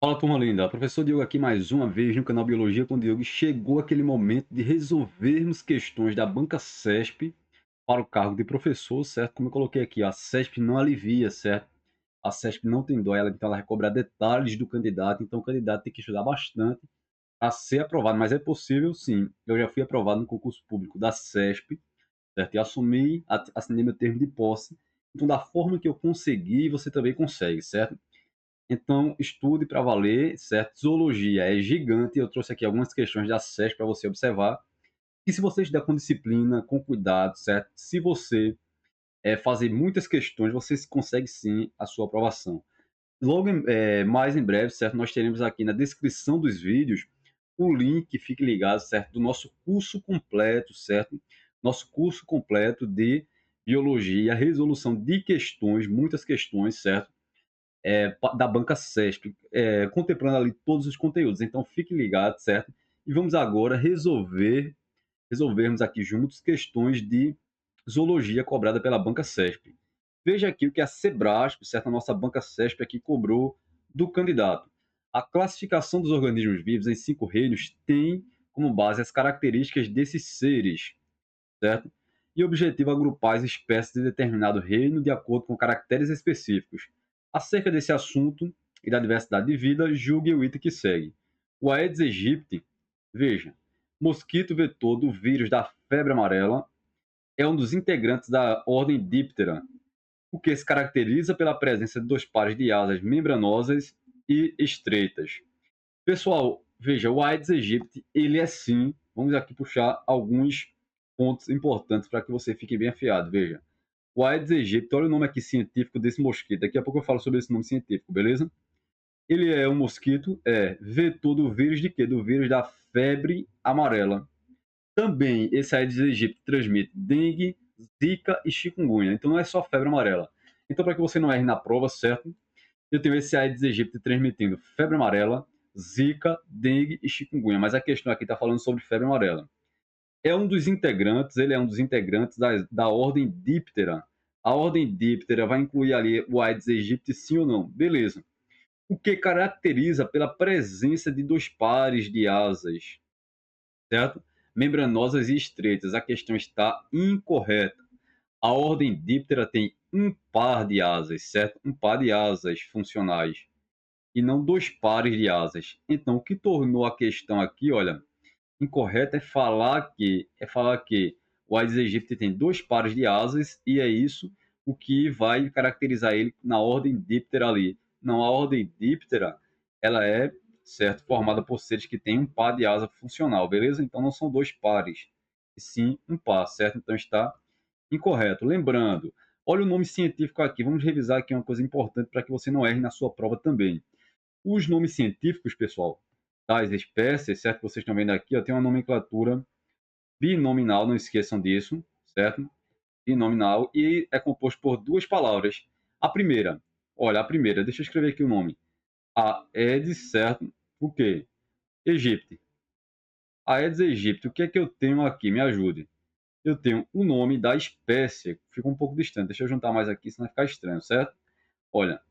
Fala, turma linda. Professor Diogo aqui mais uma vez no canal Biologia com o Diogo. E chegou aquele momento de resolvermos questões da banca CESP para o cargo de professor, certo? Como eu coloquei aqui, a CESP não alivia, certo? A CESP não tem dó, então ela vai cobrar detalhes do candidato, então o candidato tem que estudar bastante para ser aprovado, mas é possível sim. Eu já fui aprovado no concurso público da CESP, certo? E assumi, assinei meu termo de posse. Então, da forma que eu consegui, você também consegue, certo? Então, estude para valer, certo? Zoologia é gigante. Eu trouxe aqui algumas questões da SESC para você observar. E se você estudar com disciplina, com cuidado, certo? Se você fazer muitas questões, você consegue sim a sua aprovação. Logo, mais em breve, certo? Nós teremos aqui na descrição dos vídeos o link, fique ligado, certo? Do nosso curso completo, certo? Nosso curso completo de biologia, resolução de questões, muitas questões, certo? Da banca CESP, contemplando ali todos os conteúdos. Então, fique ligado, certo? E vamos agora resolvermos aqui juntos questões de zoologia cobrada pela banca CESP. Veja aqui o que a Sebrasp, certo? A nossa banca CESP aqui cobrou do candidato. A classificação dos organismos vivos em 5 reinos tem como base as características desses seres, certo? E o objetivo é agrupar as espécies de determinado reino de acordo com caracteres específicos. Acerca desse assunto e da diversidade de vida, julgue o item que segue. O Aedes aegypti, veja, mosquito vetor do vírus da febre amarela, é um dos integrantes da ordem Diptera, o que se caracteriza pela presença de 2 pares de asas membranosas e estreitas. Pessoal, veja, o Aedes aegypti, ele é sim, vamos aqui puxar alguns pontos importantes para que você fique bem afiado. Veja, o Aedes aegypti, olha o nome aqui científico desse mosquito. Daqui a pouco eu falo sobre esse nome científico, beleza? Ele é um mosquito, vetor do vírus de quê? Do vírus da febre amarela. Também esse Aedes aegypti transmite dengue, zika e chikungunya. Então não é só febre amarela. Então, para que você não erre na prova, certo? Eu tenho esse Aedes aegypti transmitindo febre amarela, zika, dengue e chikungunya. Mas a questão aqui está falando sobre febre amarela. Ele é um dos integrantes da ordem Diptera. A ordem Diptera vai incluir ali o Aedes aegypti, sim ou não? Beleza. O que caracteriza pela presença de 2 pares de asas, certo? Membranosas e estreitas. A questão está incorreta. A ordem Diptera tem um par de asas, certo? Um par de asas funcionais e não 2 pares de asas. Então, o que tornou a questão aqui, olha, incorreta é falar que o Aedes aegypti tem 2 pares de asas e é isso o que vai caracterizar ele na ordem Diptera ali. Não, a ordem Diptera, ela é, certo, formada por seres que têm um par de asa funcional, beleza? Então não são 2 pares, e sim um par, certo? Então está incorreto. Lembrando, olha o nome científico aqui, vamos revisar aqui uma coisa importante para que você não erre na sua prova também. Os nomes científicos, pessoal, das espécies, certo? Que vocês estão vendo aqui, ó, tem uma nomenclatura binominal, não esqueçam disso, certo? Binominal, e é composto por 2 palavras. A primeira, deixa eu escrever aqui o nome. Aedes, certo? O quê? Egipte. Aedes aegypti, o que é que eu tenho aqui? Me ajude. Eu tenho o nome da espécie, fica um pouco distante, deixa eu juntar mais aqui, senão vai ficar estranho, certo? Olha,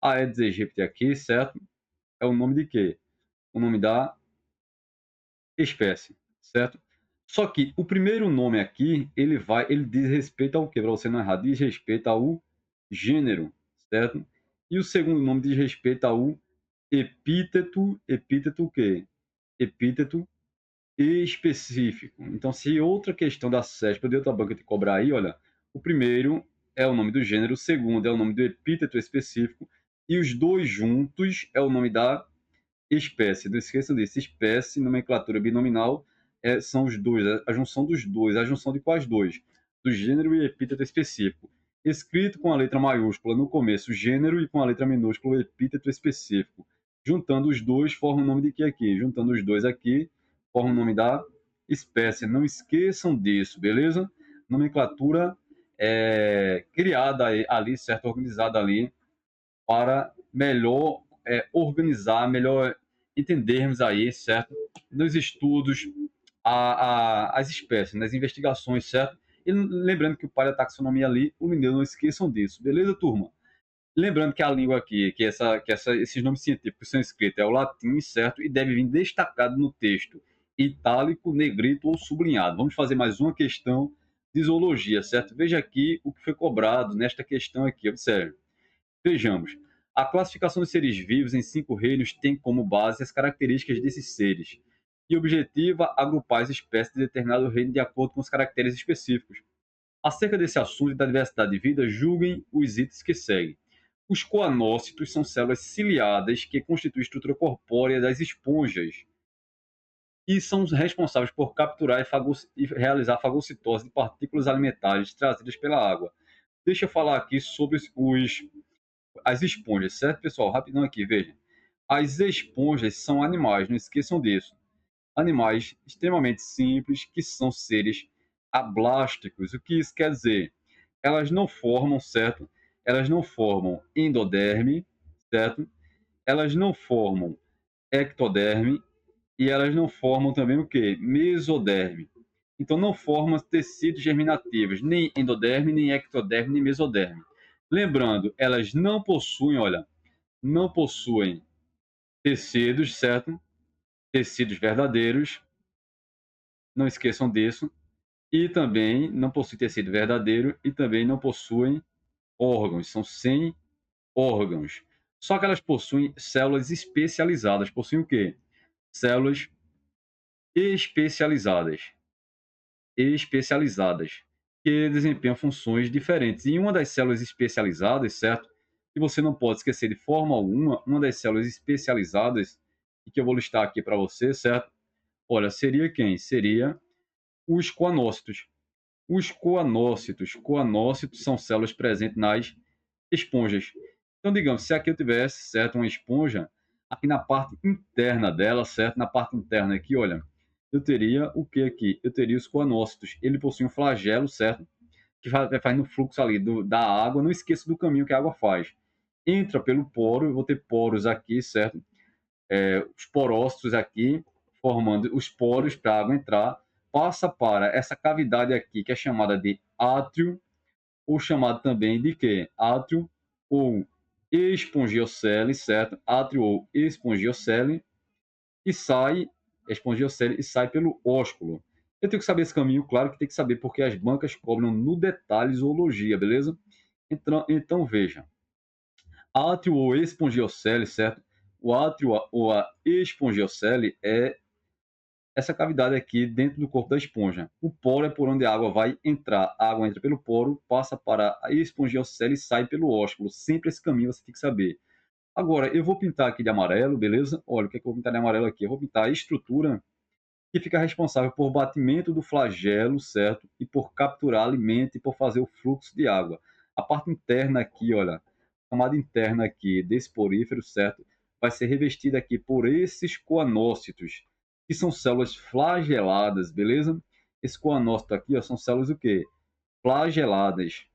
Aedes aegypti aqui, certo? É o nome de quê? O nome da espécie, certo? Só que o primeiro nome aqui, ele diz respeito ao quê? Para você não errar, diz respeito ao gênero, certo? E o segundo nome diz respeito ao epíteto o quê? Epíteto específico. Então, se outra questão da CESP ou de outra banca te cobrar aí, olha, o primeiro é o nome do gênero, o segundo é o nome do epíteto específico, e os dois juntos é o nome da espécie. Não esqueçam disso. Espécie, nomenclatura binominal, são os dois, a junção dos dois. A junção de quais dois? Do gênero e epíteto específico. Escrito com a letra maiúscula no começo, gênero, e com a letra minúscula, o epíteto específico. Juntando os dois, forma o nome de que aqui? Juntando os dois aqui, forma o nome da espécie. Não esqueçam disso, beleza? Nomenclatura criada ali, certo? Organizada ali para melhor organizar, melhor entendermos aí, certo? Nos estudos, as espécies, nas investigações, certo? E lembrando que o pai da taxonomia ali, o mineiro, não esqueçam disso. Beleza, turma? Lembrando que a língua aqui, esses nomes científicos são escritos é o latim, certo? E deve vir destacado no texto, itálico, negrito ou sublinhado. Vamos fazer mais uma questão de zoologia, certo? Veja aqui o que foi cobrado nesta questão aqui, observe. Vejamos. A classificação dos seres vivos em 5 reinos tem como base as características desses seres e objetiva agrupar as espécies de determinado reino de acordo com os caracteres específicos. Acerca desse assunto e da diversidade de vida, julguem os itens que seguem. Os coanócitos são células ciliadas que constituem a estrutura corpórea das esponjas e são responsáveis por capturar e realizar fagocitose de partículas alimentares trazidas pela água. Deixa eu falar aqui sobre as esponjas, certo, pessoal? Rapidão aqui, veja. As esponjas são animais, não esqueçam disso. Animais extremamente simples, que são seres ablásticos. O que isso quer dizer? Elas não formam, certo? Elas não formam endoderme, certo? Elas não formam ectoderme e elas não formam também o quê? Mesoderme. Então não formam tecidos germinativos, nem endoderme, nem ectoderme, nem mesoderme. Lembrando, elas não possuem, olha, não possuem tecidos, certo? Tecidos verdadeiros, não esqueçam disso. E também não possuem tecido verdadeiro e também não possuem órgãos, são sem órgãos. Só que elas possuem células especializadas. Possuem o quê? Células especializadas. Especializadas, que desempenham funções diferentes. E uma das células especializadas, certo? Que você não pode esquecer de forma alguma, uma das células especializadas, e que eu vou listar aqui para você, certo? Olha, seria quem? Seria os coanócitos. Os coanócitos são células presentes nas esponjas. Então, digamos, se aqui eu tivesse, certo, uma esponja, aqui na parte interna dela, certo, na parte interna aqui, olha, eu teria o que aqui? Eu teria os coanócitos. Ele possui um flagelo, certo, que faz no fluxo ali da água. Não esqueça do caminho que a água faz. Entra pelo poro, eu vou ter poros aqui, certo? Os porócitos aqui, formando os poros para a água entrar, passa para essa cavidade aqui, que é chamada de átrio, ou chamado também de quê? Átrio ou espongiocele, certo? Átrio ou espongiocele, e sai, espongiocele, e sai pelo ósculo. Eu tenho que saber esse caminho, claro que tem que saber, porque as bancas cobram no detalhe zoologia, beleza? Então veja, átrio ou espongiocele, certo? O átrio ou a espongiocele é essa cavidade aqui dentro do corpo da esponja. O poro é por onde a água vai entrar. A água entra pelo poro, passa para a espongiocele e sai pelo ósculo. Sempre esse caminho você tem que saber. Agora, eu vou pintar aqui de amarelo, beleza? Olha, o que é que eu vou pintar de amarelo aqui? Eu vou pintar a estrutura que fica responsável por batimento do flagelo, certo? E por capturar alimento e por fazer o fluxo de água. A parte interna aqui, olha, a camada interna aqui desse porífero, certo? Vai ser revestida aqui por esses coanócitos, que são células flageladas, beleza? Esse coanócito aqui, ó, são células o quê? Flageladas,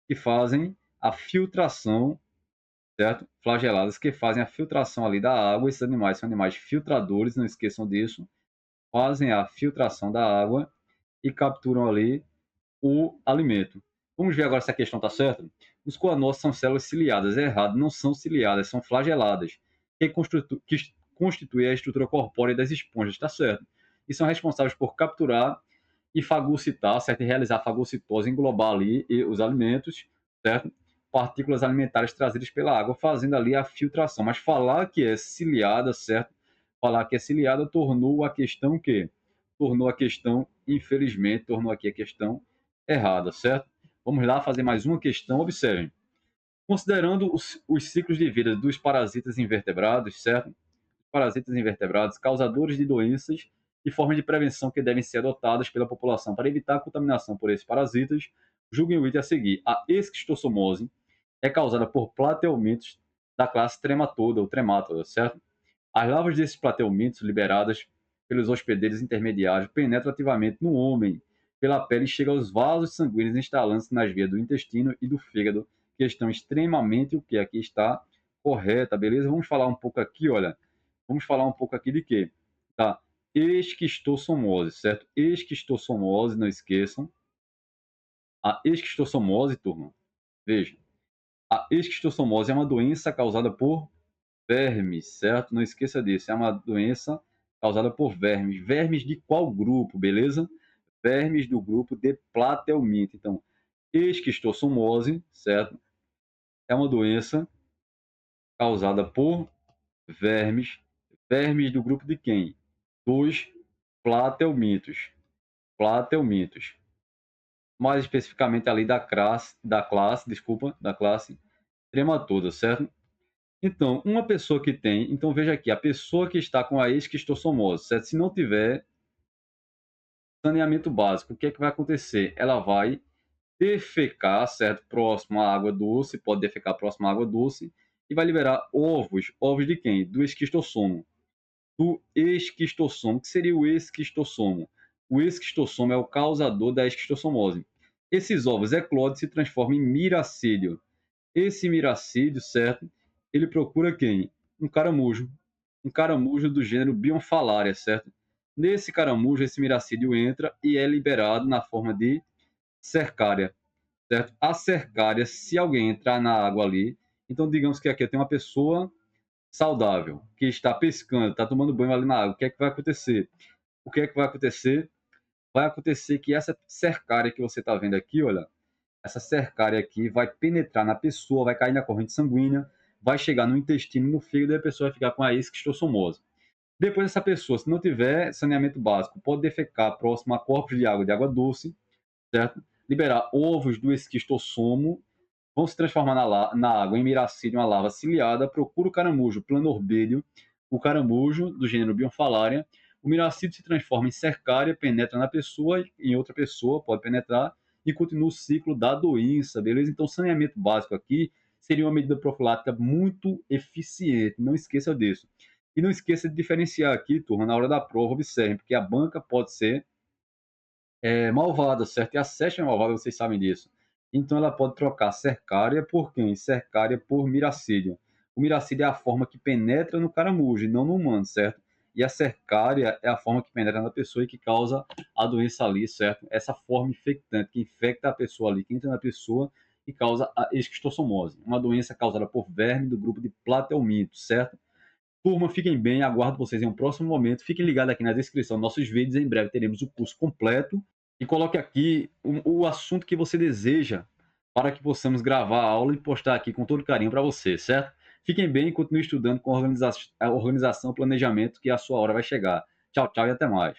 que fazem a filtração, certo? Flageladas que fazem a filtração ali da água. Esses animais são animais filtradores, não esqueçam disso, fazem a filtração da água e capturam ali o alimento. Vamos ver agora se a questão está certa? Os coanócitos são células ciliadas. É errado, não são ciliadas, são flageladas, que constituem a estrutura corpórea das esponjas, está certo? E são responsáveis por capturar e fagocitar, certo? E realizar fagocitose, englobar ali os alimentos, certo? Partículas alimentares trazidas pela água, fazendo ali a filtração. Mas falar que é ciliada, certo? Falar que é ciliada tornou a questão que tornou a questão, infelizmente, tornou aqui a questão errada, certo? Vamos lá fazer mais uma questão. Observem. Considerando os ciclos de vida dos parasitas invertebrados, certo? Parasitas invertebrados, causadores de doenças e formas de prevenção que devem ser adotadas pela população para evitar a contaminação por esses parasitas, julguem o item a seguir. A esquistossomose é causada por plateumintos da classe Trematoda ou Tremátoda, certo? As larvas desses plateumintos, liberadas pelos hospedeiros intermediários, penetram ativamente no homem pela pele e chegam aos vasos sanguíneos, instalando-se nas vias do intestino e do fígado, que estão extremamente, o que aqui está correta, beleza? Vamos falar um pouco aqui, olha, vamos falar um pouco aqui de quê? Da esquistossomose, certo? Esquistossomose, não esqueçam. A esquistossomose, turma, veja, A esquistossomose é uma doença causada por vermes, certo? Não esqueça disso, é uma doença causada por vermes. Vermes de qual grupo, beleza? Vermes do grupo de Platelminto. Então, esquistossomose, certo? É uma doença causada por vermes. Vermes do grupo de quem? Dos platelmintos. Platelmintos. Mais especificamente ali da classe trematoda, certo? Então, uma pessoa que tem, então veja aqui, a pessoa que está com a esquistossomose, certo? Se não tiver saneamento básico, o que é que vai acontecer? Ela vai defecar, certo? Próximo à água doce, pode defecar próximo à água doce, e vai liberar ovos. Ovos de quem? Do esquistossomo. Do esquistossomo. O que seria o esquistossomo? O esquistossomo é o causador da esquistossomose. Esses ovos eclodem e se transformam em miracídio. Esse miracídio, certo? Ele procura quem? Um caramujo. Um caramujo do gênero Bionfalaria, certo? Nesse caramujo, esse miracídio entra e é liberado na forma de cercária, certo? A cercária, se alguém entrar na água ali, então digamos que aqui tem uma pessoa saudável que está pescando, está tomando banho ali na água, o que é que vai acontecer? O que é que vai acontecer? Vai acontecer que essa cercária que você está vendo aqui, olha, essa cercária aqui vai penetrar na pessoa, vai cair na corrente sanguínea, vai chegar no intestino, no fígado, e a pessoa vai ficar com a esquistossomose. Depois, essa pessoa, se não tiver saneamento básico, pode defecar próximo a corpos de água doce, certo? Liberar ovos do esquistossomo, vão se transformar na água em miracídio, uma larva ciliada, procura o caramujo planorbídeo, o caramujo do gênero Bionfalaria, o miracídio se transforma em cercária, penetra na pessoa, em outra pessoa, pode penetrar, e continua o ciclo da doença, beleza? Então, saneamento básico aqui seria uma medida profilática muito eficiente, não esqueça disso. E não esqueça de diferenciar aqui, turma, na hora da prova, observe, porque a banca pode ser malvada, certo? E a Sete é malvada, vocês sabem disso. Então ela pode trocar cercária por quem? Cercária por miracídio. O miracídio é a forma que penetra no caramujo e não no humano, certo? E a cercária é a forma que penetra na pessoa e que causa a doença ali, certo? Essa forma infectante que infecta a pessoa ali, que entra na pessoa e causa a esquistossomose, uma doença causada por verme do grupo de Platelminto, certo? Turma, fiquem bem, aguardo vocês em um próximo momento. Fiquem ligados aqui na descrição dos nossos vídeos. Em breve teremos o curso completo. E coloque aqui o assunto que você deseja para que possamos gravar a aula e postar aqui com todo carinho para você, certo? Fiquem bem e continuem estudando com organização e planejamento, que a sua hora vai chegar. Tchau, tchau e até mais.